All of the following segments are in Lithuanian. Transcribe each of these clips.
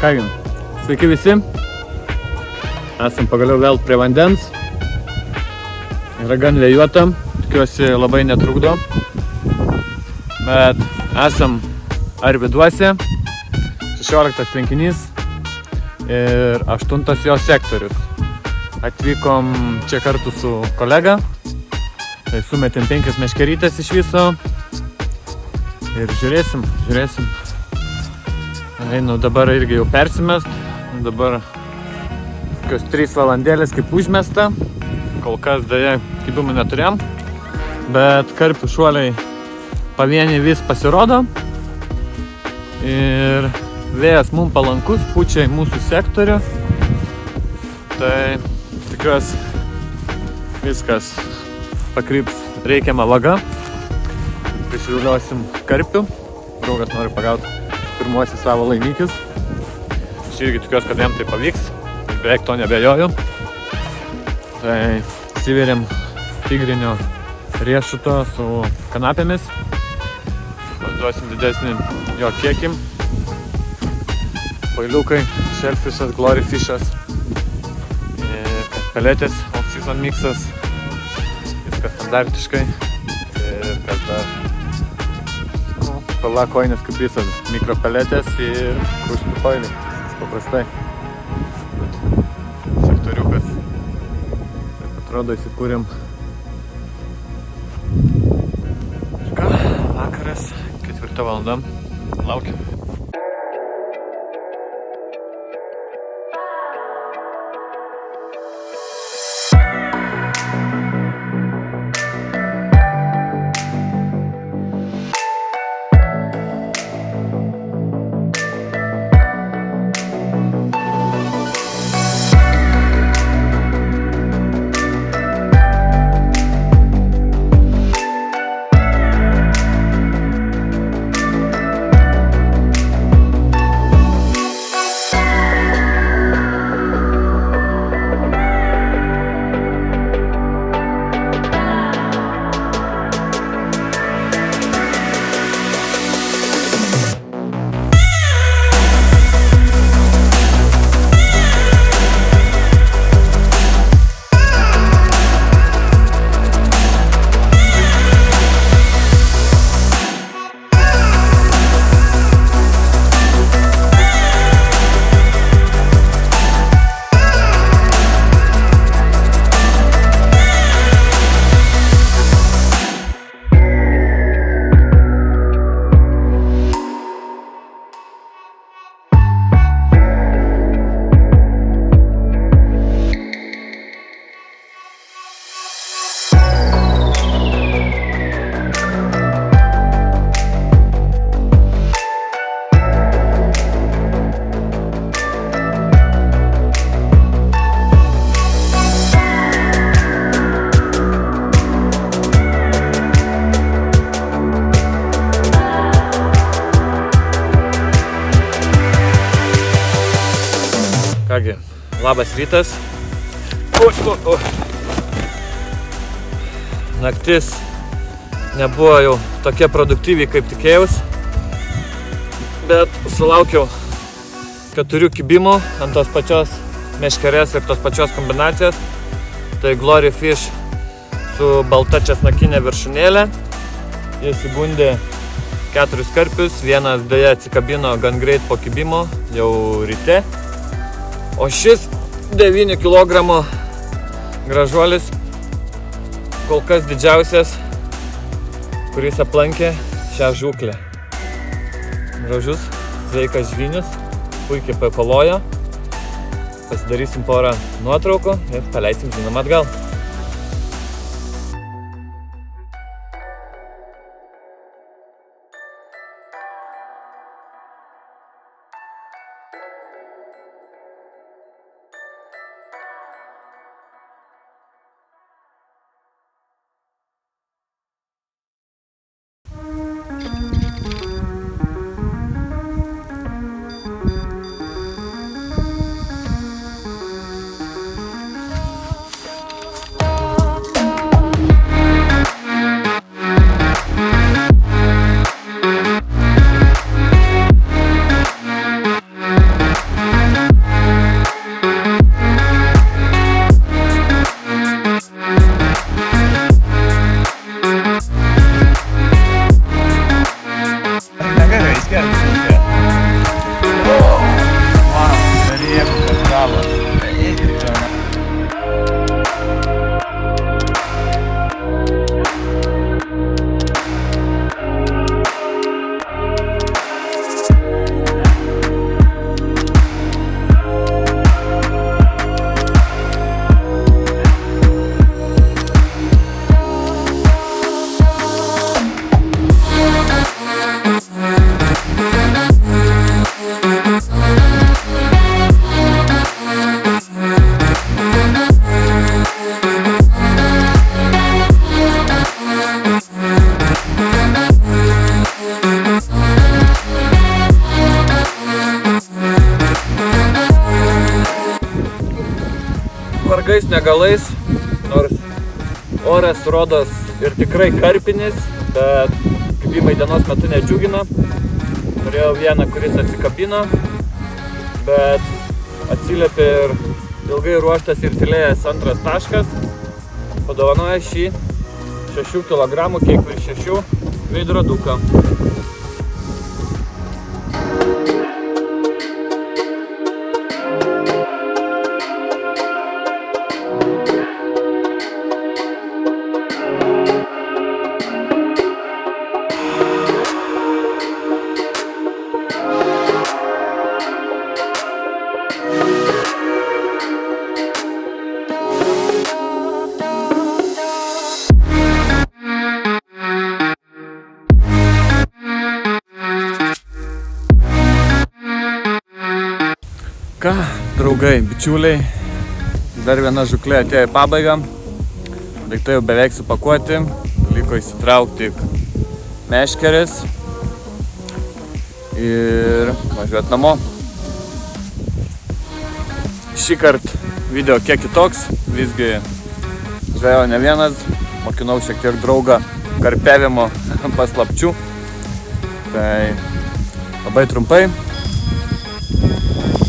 Kągi, sveiki visi. Esam pagaliau vėl prie vandens. Yra gan vėjuota, tikiuosi labai netrukdo. Bet esam Arvyduose, 16 tvenkinys ir 8 jo sektorius. Atvykom čia kartu su kolega. Tai sumetėm 5 meškerytės iš viso. Ir žiūrėsim. Einu dabar irgi jau persimest. Dabar kokios 3 valandėlės kaip užmesta. Kol kas dėja kibimų neturėjom. Bet karpių šuoliai pavieniai vis pasirodo. Ir vėjas mums palankus, pučia į mūsų sektorių. Tai tikiuosi viskas pakryps reikiamą vagą. Prisiviliosim karpių. Draugas nori pagauti pirmuosius savo laimikius. Aš irgi tikiuosi, kad jam tai pavyks. Beveik to nebejoju. Tai įsivėrėm tigrinio riešuto su kanapėmis. Duosim didesnį jo kiekį. Pailiukai, shellfishas, gloryfishas, peletės, all season mixas. Viskas standartiškai. Ir kas dar? Pala koinės kaip visas. Mikropeletės ir krušnių pailiai. Paprastai. Sektoriukas. Taip atrodo įsikūrėm. Ir ką? Vakaras, 4 valanda. Laukiam. Kągi, labas rytas. Naktis nebuvo jau tokia produktyviai, kaip tikėjausi. Bet sulaukiau 4 kibimų ant tos pačios meškerės ir tos pačios kombinacijos. Tai gloryfish su balta česnakinė viršūnėlė. Jis įgundė 4 karpius. Vienas dėja atsikabino gan greit po kibimo, jau ryte. O šis 9 kg gražuolis, kol kas didžiausias, kuris aplankė šią žūklę. Gražus, sveikas žvynis, puikiai pakovojo. Pasidarysim porą nuotraukų ir paleisim žinoma atgal. negalais, nors oras rodos ir tikrai karpinis, bet kibimai dienos metu nedžiugina. Turėjau vieną, kuris atsikabino, bet atsiliepė ir ilgai ruoštas ir tylėjęs antras taškas. Padovanoja šį 6 kg, kiek virš 6 veidroduką. Ką, draugai, bičiuliai, dar viena žuklė atėjo į pabaigą. Daiktai jau beveik supakuoti, liko įsitraukti tik meškeris ir važiuoti namo. Šįkart video kiek kitoks, visgi žvejojau ne vienas, mokinau šiek tiek draugą karpiavimo paslapčių. Tai labai trumpai.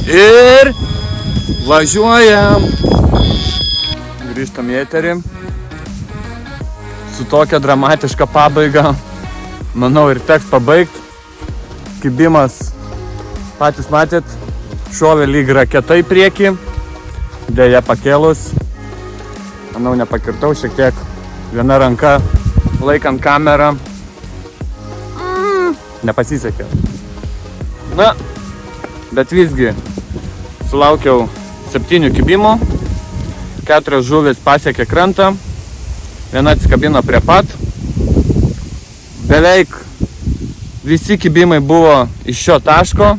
Ir važiuojam. Grįžtam į eterį su tokia dramatiška pabaiga. Manau, ir teks pabaigti. Kibimas, patys matėt, šovė lyg raketa į priekį. Deja pakėlus. Manau, nepakirtau šiek tiek. Viena ranka laikant kamerą. Nepasisekė. Na, bet visgi sulaukiau 7 kibimų, 4 žuvys pasiekė krantą, viena atsikabino prie pat. Beveik visi kibimai buvo iš šio taško.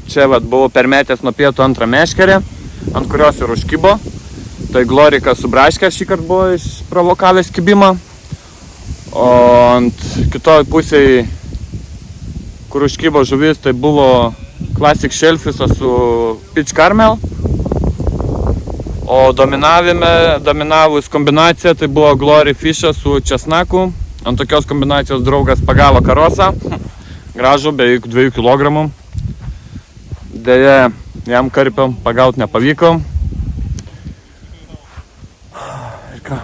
Čia vat buvau permetęs nuo pietų antrą meškerę, ant kurios ir užkibo. Tai Glorika su Braške šįkart buvo išprovokavęs kibimą. O ant kitoj pusėje, kur užkibo žuvis, tai buvo Classic Shellfisas su Pitch Caramel. O dominavus kombinacija, tai buvo Glory Fishas su česnaku. Ant tokios kombinacijos draugas pagavo karosą. Gražų, beveik 2 kg. Deja, jam karpiam pagauti nepavyko. Ir ką?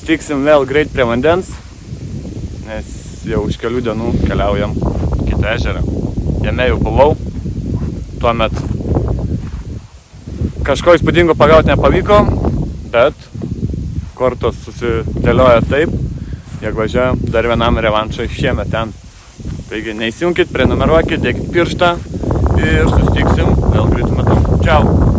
Stiksim vėl greit prie vandens, nes jau už kelių dienų keliaujam kitą ežerą. Jame jau buvau, tuomet kažko įspūdingo pagauti nepavyko, bet kortos susidėlioja taip, jeigu važiuojam dar vienam revanšui šiemet ten. Taigi neįsijunkit, prenumeruokit, dėkit pirštą ir susitiksim vėl greitu metu. Čiau!